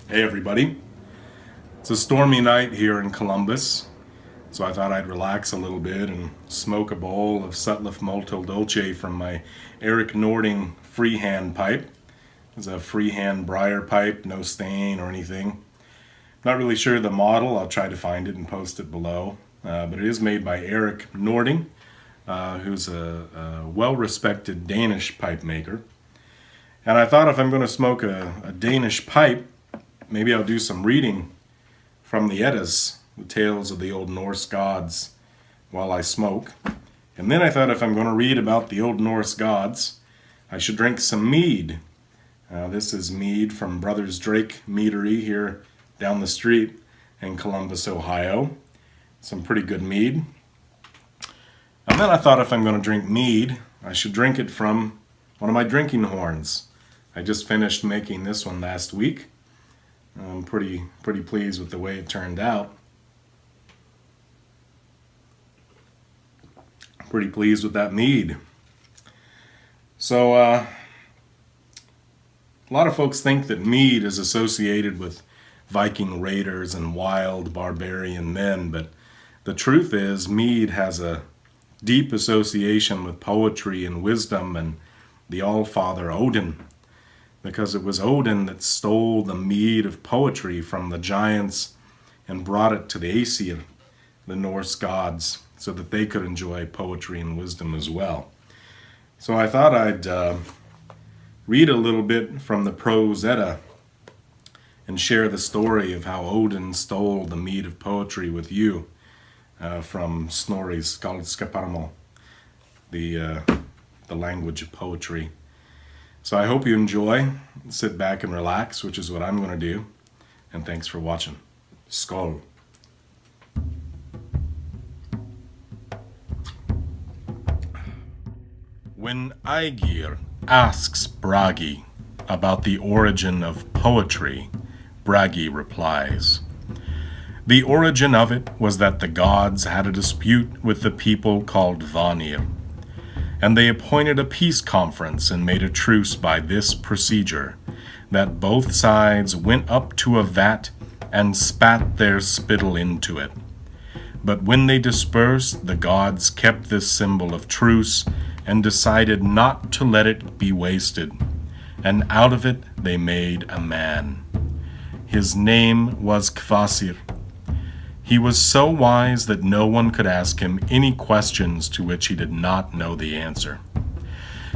Hey everybody. It's a stormy night here in Columbus, so I thought I'd relax a little bit and smoke a bowl of Sutliff Molto Dolce from my Eric Nording freehand pipe. It's a freehand briar pipe, no stain or anything. Not really sure the model, I'll try to find it and post it below. But it is made by Eric Nording, who's a well-respected Danish pipe maker. And I thought if I'm going to smoke a Danish pipe, maybe I'll do some reading from the Eddas, the tales of the old Norse gods, while I smoke. And then I thought if I'm going to read about the old Norse gods, I should drink some mead. This is mead from Brothers Drake Meadery here down the street in Columbus, Ohio. Some pretty good mead. And then I thought if I'm going to drink mead, I should drink it from one of my drinking horns. I just finished making this one last week. I'm pretty pleased with the way it turned out. Pretty pleased with that mead. So a lot of folks think that mead is associated with Viking raiders and wild barbarian men, but the truth is mead has a deep association with poetry and wisdom and the Allfather Odin, because it was Odin that stole the mead of poetry from the giants and brought it to the Aesir, the Norse gods, so that they could enjoy poetry and wisdom as well. So I thought I'd read a little bit from the Prose Edda and share the story of how Odin stole the mead of poetry with you from Snorri's Skaldskaparmal, the language of poetry. So I hope you enjoy, sit back and relax, which is what I'm going to do. And thanks for watching. Skål. When Aegir asks Bragi about the origin of poetry, Bragi replies, "The origin of it was that the gods had a dispute with the people called Vanir, and they appointed a peace conference and made a truce by this procedure, that both sides went up to a vat and spat their spittle into it. But when they dispersed, the gods kept this symbol of truce and decided not to let it be wasted, and out of it they made a man. His name was Kvasir. He was so wise that no one could ask him any questions to which he did not know the answer.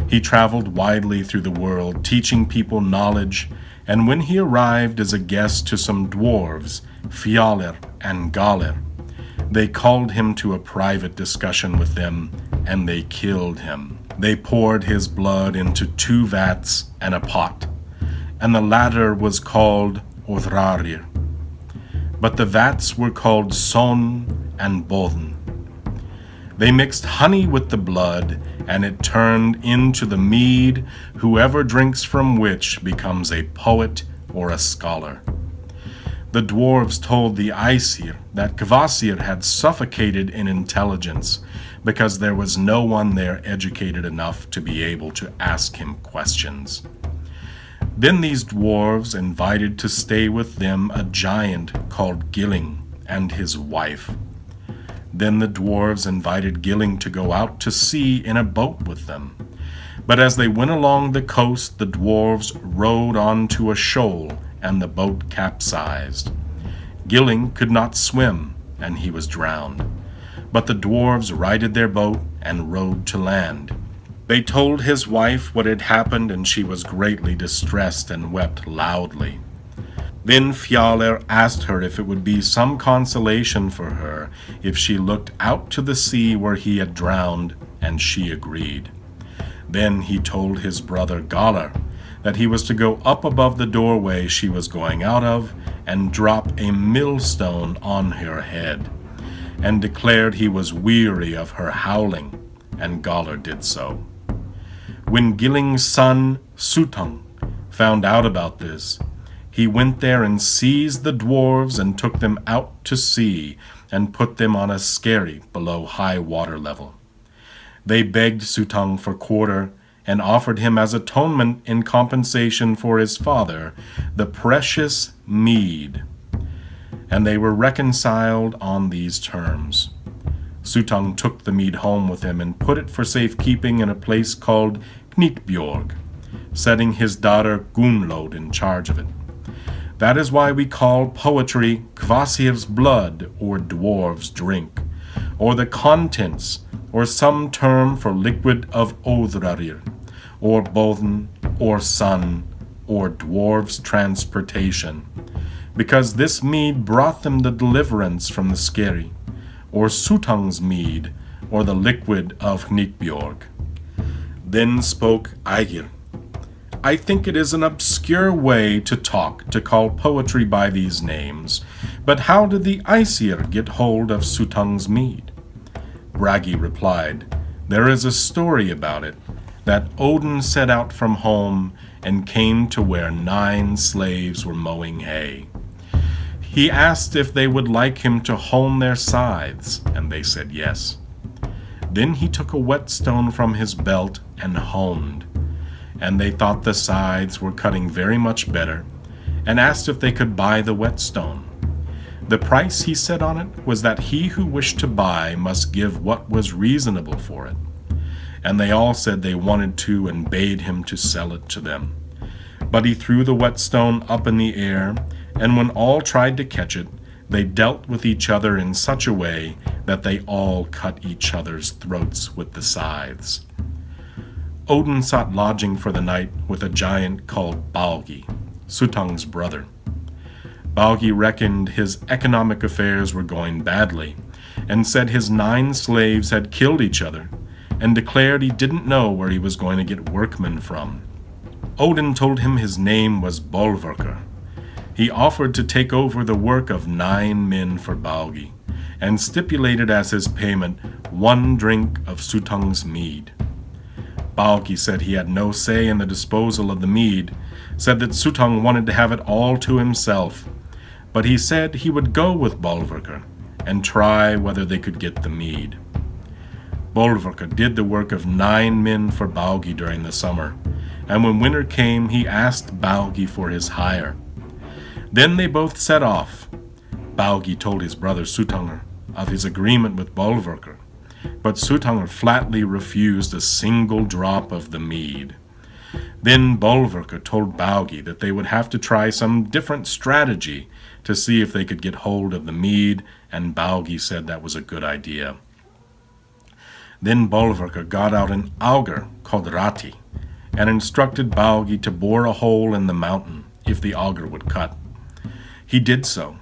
He traveled widely through the world, teaching people knowledge, and when he arrived as a guest to some dwarves, Fjalir and Galir, they called him to a private discussion with them, and they killed him. They poured his blood into 2 vats and a pot, and the latter was called Othrarir. But the vats were called Son and Bodn. They mixed honey with the blood, and it turned into the mead, whoever drinks from which becomes a poet or a scholar. The dwarves told the Aesir that Kvasir had suffocated in intelligence, because there was no one there educated enough to be able to ask him questions. Then these dwarves invited to stay with them a giant called Gilling and his wife. Then the dwarves invited Gilling to go out to sea in a boat with them. But as they went along the coast, the dwarves rowed onto a shoal, and the boat capsized. Gilling could not swim, and he was drowned. But the dwarves righted their boat and rowed to land. They told his wife what had happened, and she was greatly distressed and wept loudly. Then Fjalir asked her if it would be some consolation for her if she looked out to the sea where he had drowned, and she agreed. Then he told his brother Galar that he was to go up above the doorway she was going out of and drop a millstone on her head, and declared he was weary of her howling, and Galar did so. When Gilling's son, Suttung, found out about this, he went there and seized the dwarves and took them out to sea and put them on a skerry below high water level. They begged Suttung for quarter, and offered him as atonement in compensation for his father the precious mead. And they were reconciled on these terms. Suttung took the mead home with him and put it for safekeeping in a place called Knitbjorg, setting his daughter Gunnlod in charge of it. That is why we call poetry Kvasir's blood, or dwarves' drink, or the contents, or some term for liquid of Othrarir, or Bodn, or sun, or dwarves' transportation, because this mead brought them the deliverance from the Skeri, or Suttung's mead, or the liquid of Knitbjorg. Then spoke Aegir. I think it is an obscure way to talk to call poetry by these names, but how did the Aesir get hold of Suttung's mead? Bragi replied, there is a story about it, that Odin set out from home and came to where 9 slaves were mowing hay. He asked if they would like him to hone their scythes, and they said yes. Then he took a whetstone from his belt and honed, and they thought the scythes were cutting very much better, and asked if they could buy the whetstone. The price he set on it was that he who wished to buy must give what was reasonable for it. And they all said they wanted to and bade him to sell it to them. But he threw the whetstone up in the air, and when all tried to catch it, they dealt with each other in such a way that they all cut each other's throats with the scythes. Odin sought lodging for the night with a giant called Baugi, Suttung's brother. Baugi reckoned his economic affairs were going badly, and said his 9 slaves had killed each other, and declared he didn't know where he was going to get workmen from. Odin told him his name was Bolverkr. He offered to take over the work of 9 men for Baugi, and stipulated as his payment 1 drink of Suttung's mead. Baugi said he had no say in the disposal of the mead, said that Suttung wanted to have it all to himself, but he said he would go with Bolverkr and try whether they could get the mead. Bolverkr did the work of 9 men for Baugi during the summer, and when winter came he asked Baugi for his hire. Then they both set off. Baugi told his brother Suttungr of his agreement with Bolverkr, but Suttungr flatly refused a single drop of the mead. Then Bolverkr told Baugi that they would have to try some different strategy to see if they could get hold of the mead, and Baugi said that was a good idea. Then Bolverkr got out an auger called Rati, and instructed Baugi to bore a hole in the mountain if the auger would cut. He did so.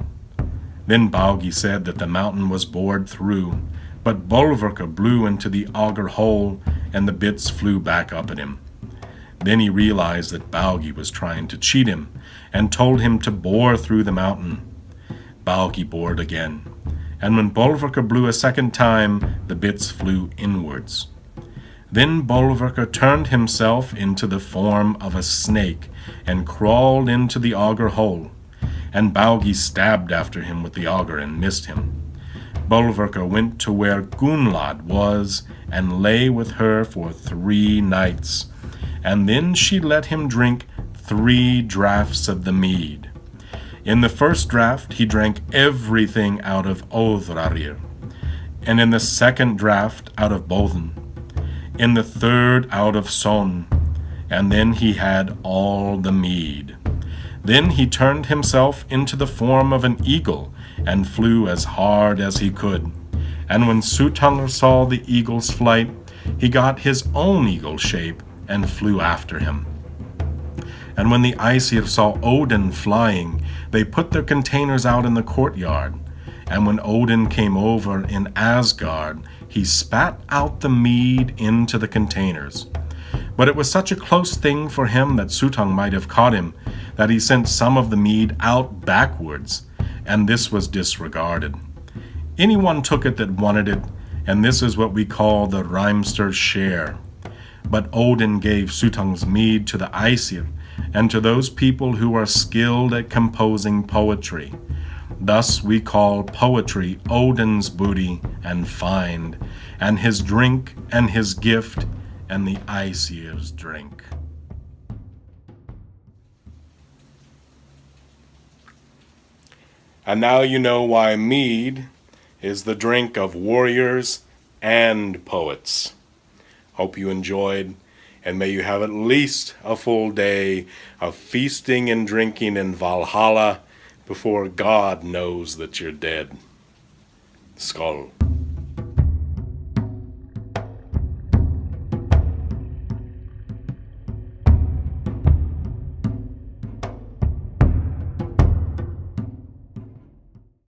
Then Baugi said that the mountain was bored through, but Bolverkr blew into the auger hole, and the bits flew back up at him. Then he realized that Baugi was trying to cheat him, and told him to bore through the mountain. Baugi bored again, and when Bolverkr blew a second time, the bits flew inwards. Then Bolverkr turned himself into the form of a snake, and crawled into the auger hole, and Baugi stabbed after him with the auger and missed him. Bolverkr went to where Gunnlod was, and lay with her for 3 nights, and then she let him drink 3 draughts of the mead. In the first draught he drank everything out of Othrarir, and in the second draught out of Bodn, in the third out of Son, and then he had all the mead. Then he turned himself into the form of an eagle, and flew as hard as he could. And when Suttungr saw the eagle's flight, he got his own eagle shape, and flew after him. And when the Aesir saw Odin flying, they put their containers out in the courtyard. And when Odin came over in Asgard, he spat out the mead into the containers. But it was such a close thing for him that Suttung might have caught him, that he sent some of the mead out backwards, and this was disregarded. Anyone took it that wanted it, and this is what we call the rhymster's share. But Odin gave Suttung's mead to the Aesir, and to those people who are skilled at composing poetry. Thus we call poetry Odin's booty and find, and his drink and his gift and the Aesir's drink. And now you know why mead is the drink of warriors and poets. Hope you enjoyed, and may you have at least a full day of feasting and drinking in Valhalla before God knows that you're dead. Skål.